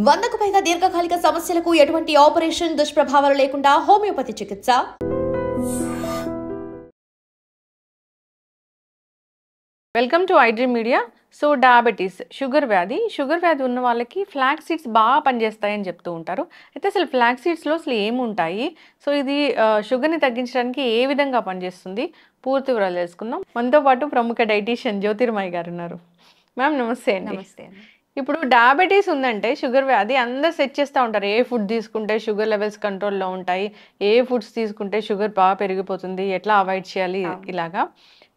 100కు పైగా దీర్ఘకాలిక సమస్యలకు ఎటువంటి ఆపరేషన్ దుష్ప్రభావాలు లేకుండా హోమియోపతి చికిత్స. Welcome to iDream media. So diabetes, sugar వ్యాధి ఉన్న వాళ్ళకి ఫ్లాక్స్ సీడ్స్ బాగా పనిచేస్తాయని చెప్తూ ఉంటారు. అయితే అసలు ఫ్లాక్స్ సీడ్స్లో అసలు ఏముంటాయి, సో ఇది షుగర్ని తగ్గించడానికి ఏ విధంగా పనిచేస్తుంది, పూర్తి వివరాలు తెలుసుకుందాం. మనతో పాటు ప్రముఖ డైటీషియన్ జ్యోతిర్మయి గారు ఉన్నారు. మ్యామ్ నమస్తే అండి. నమస్తే అండి. ఇప్పుడు డయాబెటీస్ ఉందంటే, షుగర్ వ్యాధి అందరు సెట్ చేస్తూ ఉంటారు. ఏ ఫుడ్ తీసుకుంటే షుగర్ లెవెల్స్ కంట్రోల్లో ఉంటాయి, ఏ ఫుడ్స్ తీసుకుంటే షుగర్ బాగా పెరిగిపోతుంది, ఎట్లా అవాయిడ్ చేయాలి, ఇలాగా.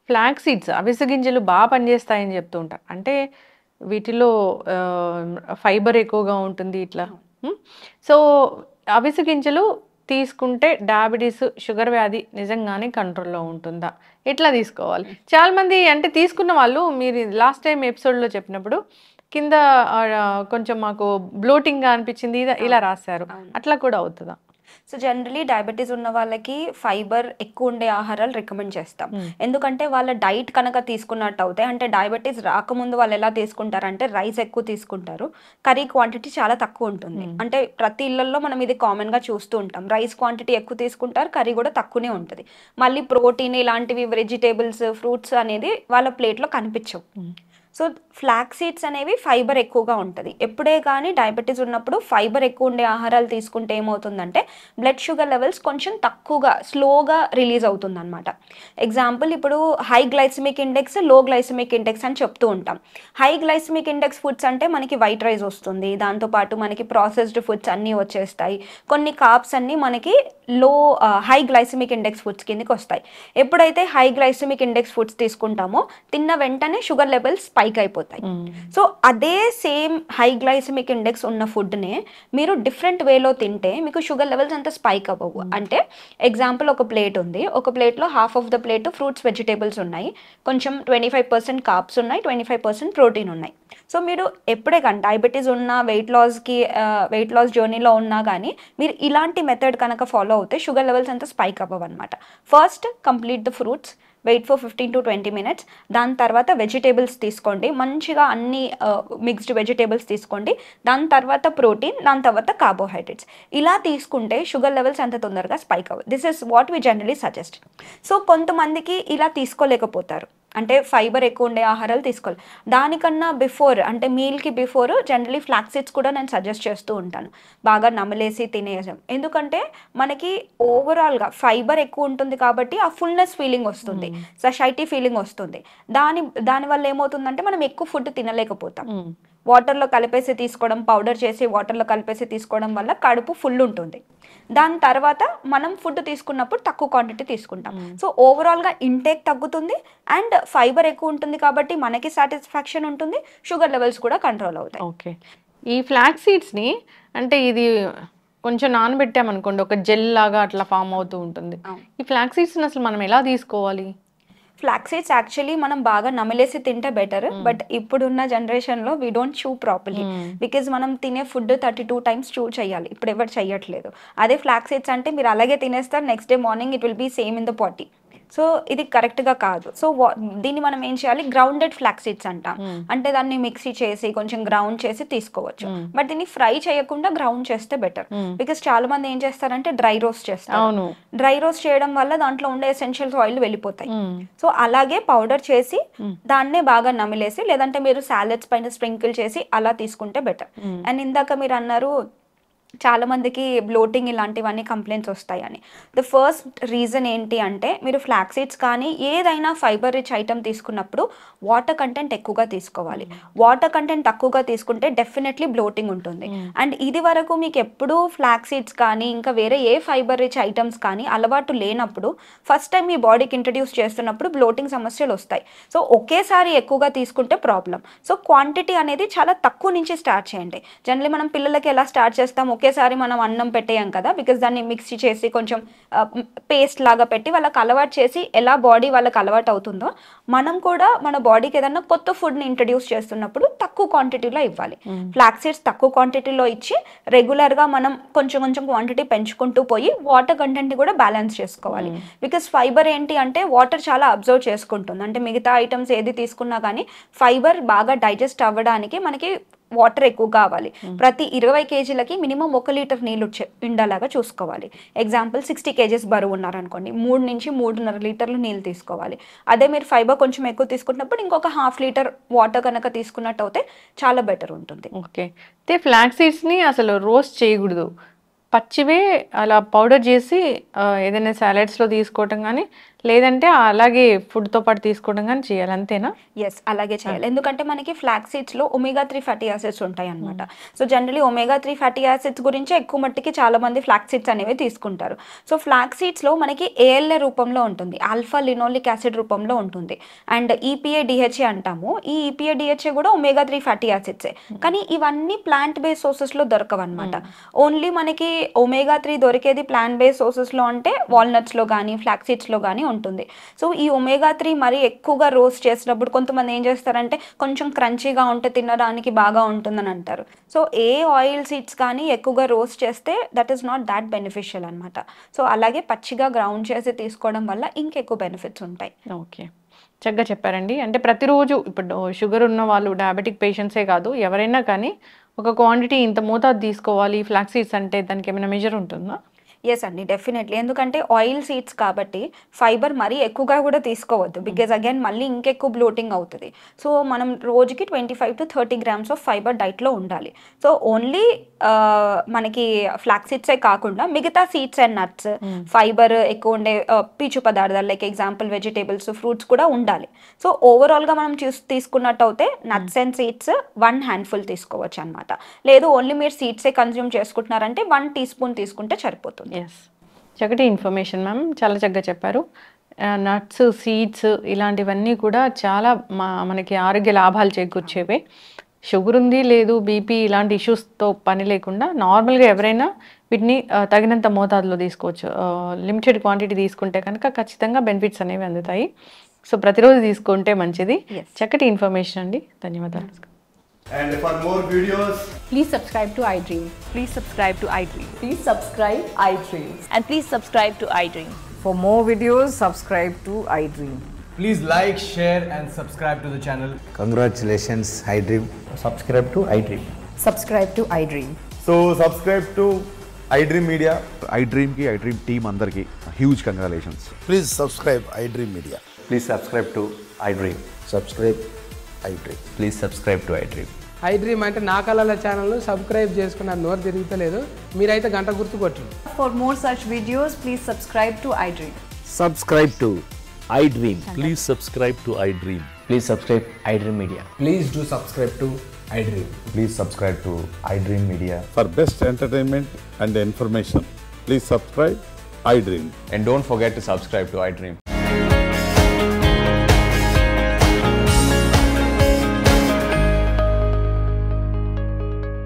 ఫ్లాక్స్ సీడ్స్, అవిసె గింజలు బాగా పనిచేస్తాయని చెప్తూ ఉంటారు. అంటే వీటిలో ఫైబర్ ఎక్కువగా ఉంటుంది ఇట్లా. సో అవిసె గింజలు తీసుకుంటే డయాబెటీస్, షుగర్ వ్యాధి నిజంగానే కంట్రోల్లో ఉంటుందా, ఎట్లా తీసుకోవాలి? చాలామంది అంటే తీసుకున్న వాళ్ళు, మీరు లాస్ట్ టైం ఎపిసోడ్లో చెప్పినప్పుడు కింద కొంచెం మాకు బ్లోటింగ్గా అనిపించింది ఇలా రాశారు, అట్లా కూడా అవుతుందా? సో జనరలీ డయాబెటీస్ ఉన్న వాళ్ళకి ఫైబర్ ఎక్కువ ఉండే ఆహారాలు రికమెండ్ చేస్తాం. ఎందుకంటే వాళ్ళ డైట్ కనుక తీసుకున్నట్టు అవుతాయి. అంటే డయాబెటీస్ రాకముందు వాళ్ళు ఎలా తీసుకుంటారంటే రైస్ ఎక్కువ తీసుకుంటారు, కర్రీ క్వాంటిటీ చాలా తక్కువ ఉంటుంది. అంటే ప్రతి ఇళ్లలో మనం ఇది కామన్గా చూస్తూ ఉంటాం. రైస్ క్వాంటిటీ ఎక్కువ తీసుకుంటారు, కర్రీ కూడా తక్కువనే ఉంటుంది. మళ్ళీ ప్రోటీన్ ఇలాంటివి వెజిటేబుల్స్, ఫ్రూట్స్ అనేది వాళ్ళ ప్లేట్లో కనిపించవు. సో ఫ్లాక్స్ సీడ్స్ అనేవి ఫైబర్ ఎక్కువగా ఉంటుంది. ఎప్పుడే కానీ డయాబెటీస్ ఉన్నప్పుడు ఫైబర్ ఎక్కువ ఉండే ఆహారాలు తీసుకుంటే ఏమవుతుందంటే బ్లడ్ షుగర్ లెవెల్స్ కొంచెం తక్కువగా, స్లోగా రిలీజ్ అవుతుంది అనమాట. ఎగ్జాంపుల్, ఇప్పుడు హై గ్లైసమిక్ ఇండెక్స్, లో గ్లైసమిక్ ఇండెక్స్ అని చెప్తూ ఉంటాం. హై గ్లైసమిక్ ఇండెక్స్ ఫుడ్స్ అంటే మనకి వైట్ రైస్ వస్తుంది, దాంతోపాటు మనకి ప్రాసెస్డ్ ఫుడ్స్ అన్నీ వచ్చేస్తాయి. కొన్ని కార్బ్స్ అన్నీ మనకి హై గ్లైసమిక్ ఇండెక్స్ ఫుడ్స్ కిందకి వస్తాయి. ఎప్పుడైతే హై గ్లైసమిక్ ఇండెక్స్ ఫుడ్స్ తీసుకుంటామో తిన్న వెంటనే షుగర్ లెవెల్స్ స్పైక్ అయిపోతాయి. సో అదే సేమ్ హై గ్లైసమిక్ ఇండెక్స్ ఉన్న ఫుడ్నే మీరు డిఫరెంట్ వేలో తింటే మీకు షుగర్ లెవెల్స్ అంత స్పైక్ అవ్వవు. అంటే ఎగ్జాంపుల్, ఒక ప్లేట్ ఉంది, ఒక ప్లేట్లో half of the plate fruits, vegetables ఉన్నాయి, కొంచెం 25% కార్బ్స్ ఉన్నాయి, 25% ప్రోటీన్ ఉన్నాయి. సో మీరు ఎప్పుడే కానీ డయాబెటీస్ ఉన్న, వెయిట్ లాస్ జర్నీలో ఉన్నా కానీ మీరు ఇలాంటి మెథడ్ కనుక ఫాలో అవుతే షుగర్ లెవెల్స్ అంతా స్పైక్ అవ్వవు అనమాట. First complete the fruits, wait for 15 to 20 minutes. దాని తర్వాత వెజిటేబుల్స్ తీసుకోండి, మంచిగా అన్ని మిక్స్డ్ వెజిటేబుల్స్ తీసుకోండి. దాని తర్వాత ప్రోటీన్, దాని తర్వాత కార్బోహైడ్రేట్స్. ఇలా తీసుకుంటే షుగర్ లెవెల్స్ అంత తొందరగా స్పైక్ అవ్వదు. This is what we generally suggest. So కొంతమందికి ఇలా తీసుకోలేకపోతారు, అంటే ఫైబర్ ఎక్కువ ఉండే ఆహారాలు తీసుకోవాలి. దానికన్నా బిఫోర్, అంటే మీల్కి బిఫోర్ జనరలీ ఫ్లాక్స్ సీడ్స్ కూడా నేను సజెస్ట్ చేస్తూ ఉంటాను, బాగా నమలేసి తినేసాం. ఎందుకంటే మనకి ఓవరాల్గా ఫైబర్ ఎక్కువ ఉంటుంది కాబట్టి ఆ ఫుల్నెస్ ఫీలింగ్ వస్తుంది, సషైటీ ఫీలింగ్ వస్తుంది. దానివల్ల ఏమవుతుందంటే మనం ఎక్కువ ఫుడ్ తినలేకపోతాం. వాటర్లో కలిపేసి తీసుకోవడం, పౌడర్ చేసి వాటర్లో కలిపేసి తీసుకోవడం వల్ల కడుపు ఫుల్ ఉంటుంది. దాని తర్వాత మనం ఫుడ్ తీసుకున్నప్పుడు తక్కువ క్వాంటిటీ తీసుకుంటాం. సో ఓవరాల్గా ఇంటేక్ తగ్గుతుంది అండ్ ఫైబర్ ఎక్కువ ఉంటుంది కాబట్టి మనకి సాటిస్ఫాక్షన్ ఉంటుంది, షుగర్ లెవెల్స్ కూడా కంట్రోల్ అవుతాయి. ఓకే, ఈ ఫ్లాక్స్ సీడ్స్ని అంటే ఇది కొంచెం నానబెట్టామనుకోండి, ఒక జెల్ లాగా అట్లా ఫామ్ అవుతూ ఉంటుంది. ఈ ఫ్లాక్స్ సీడ్స్ని అసలు మనం ఎలా తీసుకోవాలి? ఫ్లాక్స్ సీడ్స్ యాక్చువల్లీ మనం బాగా నమిలేసి తింటే బెటర్, బట్ ఇప్పుడున్న జనరేషన్లో we don't chew properly. Because మనం తినే ఫుడ్ 32 times చూ చేయాలి, ఇప్పుడు ఎవరు చేయట్లేదు. అదే ఫ్లాక్స్ సీడ్స్ అంటే మీరు అలాగే తినేస్తారు, next day morning it will be same in the potty. So ఇది కరెక్ట్గా కాదు. సో దీన్ని మనం ఏం చేయాలి, గ్రౌండెడ్ ఫ్లాక్స్ సీడ్స్ అంటాం. అంటే దాన్ని మిక్సీ చేసి కొంచెం గ్రౌండ్ చేసి తీసుకోవచ్చు, బట్ దీన్ని ఫ్రై చేయకుండా గ్రౌండ్ చేస్తే బెటర్. బికాస్ చాలా మంది ఏం చేస్తారంటే డ్రై రోస్ట్ చేస్తారు. డ్రై రోస్ట్ చేయడం వల్ల దాంట్లో ఉండే ఎసెన్షియల్స్ ఆయిల్ వెళ్ళిపోతాయి. సో అలాగే పౌడర్ చేసి దాన్నే బాగా నమిలేసి, లేదంటే మీరు సాలెడ్స్ పైన స్ప్రింకిల్ చేసి అలా తీసుకుంటే బెటర్. అండ్ ఇందాక మీరు అన్నారు చాలా మందికి బ్లోటింగ్ ఇలాంటివన్నీ కంప్లైంట్స్ వస్తాయని. ద ఫస్ట్ రీజన్ ఏంటి అంటే, మీరు ఫ్లాక్స్ సీడ్స్ కానీ ఏదైనా ఫైబర్ రిచ్ ఐటమ్ తీసుకున్నప్పుడు వాటర్ కంటెంట్ ఎక్కువగా తీసుకోవాలి. వాటర్ కంటెంట్ తక్కువగా తీసుకుంటే డెఫినెట్లీ బ్లోటింగ్ ఉంటుంది. అండ్ ఇది వరకు మీకు ఎప్పుడూ ఫ్లాక్స్ సీడ్స్ కానీ ఇంకా వేరే ఏ ఫైబర్ రిచ్ ఐటమ్స్ కానీ అలవాటు లేనప్పుడు, ఫస్ట్ టైం మీ బాడీకి ఇంట్రడ్యూస్ చేస్తున్నప్పుడు బ్లోటింగ్ సమస్యలు వస్తాయి. సో ఒకేసారి ఎక్కువగా తీసుకుంటే ప్రాబ్లం. సో క్వాంటిటీ అనేది చాలా తక్కువ నుంచి స్టార్ట్ చేయండి. జనరలీ మనం పిల్లలకి ఎలా స్టార్ట్ చేస్తాం, ఒకేసారి మనం అన్నం పెట్టేయం కదా, బికాస్ దాన్ని మిక్సీ చేసి కొంచెం పేస్ట్ లాగా పెట్టి వాళ్ళకి అలవాటు చేసి ఎలా బాడీ వాళ్ళకి అలవాటు అవుతుందో, మనం కూడా మన బాడీకి ఏదన్నా కొత్త ఫుడ్ని ఇంట్రడ్యూస్ చేస్తున్నప్పుడు తక్కువ క్వాంటిటీలో ఇవ్వాలి. ఫ్లాక్స్ సీడ్స్ తక్కువ క్వాంటిటీలో ఇచ్చి రెగ్యులర్గా మనం కొంచెం కొంచెం క్వాంటిటీ పెంచుకుంటూ పోయి వాటర్ కంటెంట్ని కూడా బ్యాలెన్స్ చేసుకోవాలి. బికాస్ ఫైబర్ ఏంటి అంటే వాటర్ చాలా అబ్జర్వ్ చేసుకుంటుంది. అంటే మిగతా ఐటమ్స్ ఏది తీసుకున్నా కానీ ఫైబర్ బాగా డైజెస్ట్ అవ్వడానికి మనకి వాటర్ ఎక్కువ కావాలి. ప్రతి 20 kgలకి మినిమం 1 లీటర్ నీళ్ళు ఉండేలాగా చూసుకోవాలి. ఎగ్జాంపుల్ 60 kgs బరువు ఉన్నారనుకోండి, 3 నుంచి 3.5 లీటర్లు నీళ్ళు తీసుకోవాలి. అదే మీరు ఫైబర్ కొంచెం ఎక్కువ తీసుకున్నప్పుడు ఇంకొక 1/2 లీటర్ వాటర్ కనుక తీసుకున్నట్టు అయితే చాలా బెటర్ ఉంటుంది. ఓకే. అయితే ఫ్లాక్స్ సీడ్స్ని అసలు రోస్ట్ చేయకూడదు, పచ్చివే అలా పౌడర్ చేసి ఏదైనా సాలెడ్స్లో తీసుకోవటం కానీ లేదంటే అలాగే ఫుడ్తో పాటు తీసుకోవడం కానీ చేయాలి, అంతేనా? ఎస్, అలాగే చేయాలి. ఎందుకంటే మనకి ఫ్లాక్స్ సీడ్స్లో omega-3 ఫ్యాటీ యాసిడ్స్ ఉంటాయి అనమాట. So generally omega-3 fatty acids గురించి ఎక్కువ మట్టికి చాలా మంది ఫ్లాక్స్ సీడ్స్ అనేవి తీసుకుంటారు. సో ఫ్లాక్స్ సీడ్స్లో మనకి ALA రూపంలో ఉంటుంది, ఆల్ఫా లినోలిక్ యాసిడ్ రూపంలో ఉంటుంది. అండ్ EPA DHA అంటాము. ఈ EPA DHA కూడా omega-3 ఫ్యాటీ యాసిడ్సే. కానీ ఇవన్నీ ప్లాంట్ బేస్ సోర్సెస్లో దొరకవు అనమాట. ఓన్లీ మనకి omega-3 దొరికేది ప్లాంట్ బేస్ సోర్సెస్లో అంటే వాల్నట్స్లో కానీ ఫ్లాక్స్ సీడ్స్లో కానీ ఉంటుంది. సో ఈ omega-3 మరి ఎక్కువగా రోస్ట్ చేసినప్పుడు కొంతమంది ఏం చేస్తారంటే కొంచెం క్రంచీగా ఉంటే తినడానికి బాగా ఉంటుందని అంటారు. సో ఏ ఆయిల్ సీడ్స్ కానీ ఎక్కువగా రోస్ట్ చేస్తే that is not that beneficial అనమాట. సో అలాగే పచ్చిగా గ్రౌండ్ చేసి తీసుకోవడం వల్ల ఇంకెక్కువ బెనిఫిట్స్ ఉంటాయి. ఓకే, చక్కగా చెప్పారండి. అంటే ప్రతిరోజు ఇప్పుడు షుగర్ ఉన్న వాళ్ళు, డయాబెటిక్ పేషెంట్సే కాదు ఎవరైనా కానీ ఒక క్వాంటిటీ ఇంత మోతాదు తీసుకోవాలి ఫ్లాక్స్ సీడ్స్ అంటే దానికి ఏమైనా మెజర్ ఉంటుందా? ఎస్ అండి, డెఫినెట్లీ. ఎందుకంటే ఆయిల్ సీడ్స్ కాబట్టి ఫైబర్ మరీ ఎక్కువగా కూడా తీసుకోవద్దు, బికాజ్ అగైన్ మళ్ళీ ఇంకెక్కువ బ్లోటింగ్ అవుతుంది. సో మనం రోజుకి 25 to 30 grams ఆఫ్ ఫైబర్ డైట్లో ఉండాలి. సో ఓన్లీ మనకి ఫ్లాక్స్ సీడ్సే కాకుండా మిగతా సీడ్స్ అండ్ నట్స్ ఫైబర్ ఎక్కువ ఉండే పీచు పదార్థాలు లైక్ ఎగ్జాంపుల్ వెజిటేబుల్స్, ఫ్రూట్స్ కూడా ఉండాలి. సో ఓవరాల్గా మనం తీసుకున్నట్టు అయితే నట్స్ అండ్ సీడ్స్ 1 handful తీసుకోవచ్చు అనమాట. లేదు ఓన్లీ మీరు సీడ్సే కన్జ్యూమ్ చేసుకుంటున్నారంటే 1 teaspoon తీసుకుంటే సరిపోతుంది. ఎస్, చక్కటి ఇన్ఫర్మేషన్ మ్యామ్, చాలా చక్కగా చెప్పారు. నట్స్, సీడ్స్ ఇలాంటివన్నీ కూడా చాలా మనకి ఆరోగ్య లాభాలు చేకూర్చేవే. షుగర్ ఉంది లేదు, బీపీ ఇలాంటి ఇష్యూస్తో పని లేకుండా నార్మల్గా ఎవరైనా వీటిని తగినంత మోతాదులో తీసుకోవచ్చు. లిమిటెడ్ క్వాంటిటీ తీసుకుంటే కనుక ఖచ్చితంగా బెనిఫిట్స్ అనేవి అందుతాయి. సో ప్రతిరోజు తీసుకుంటే మంచిది. చక్కటి ఇన్ఫర్మేషన్ అండి, ధన్యవాదాలు. And for more videos, Please subscribe to iDream. Please subscribe to iDream. Please subscribe iDream. And please subscribe to iDream. For more videos, subscribe to iDream. please like, share and subscribe to the channel. Congratulations, iDream. Subscribe to iDream. Subscribe to iDream. So subscribe to iDream Media. iDream ki iDream team andarki huge congratulations. Please subscribe iDream Media. Please subscribe to iDream. Subscribe iDream. Please subscribe to iDream. iDream అంటే నా కళల ఛానల్ను subscribe చేసుకున్న నోరు తిరుగుతలేదు, మీరైతే గంట గుర్తు కొట్టండి. For more such videos, please subscribe to iDream. Subscribe to iDream. Please subscribe to iDream. Please subscribe iDream Media. Please do subscribe to iDream. Please subscribe to iDream Media. For best entertainment and information, please subscribe iDream. And don't forget to subscribe to iDream.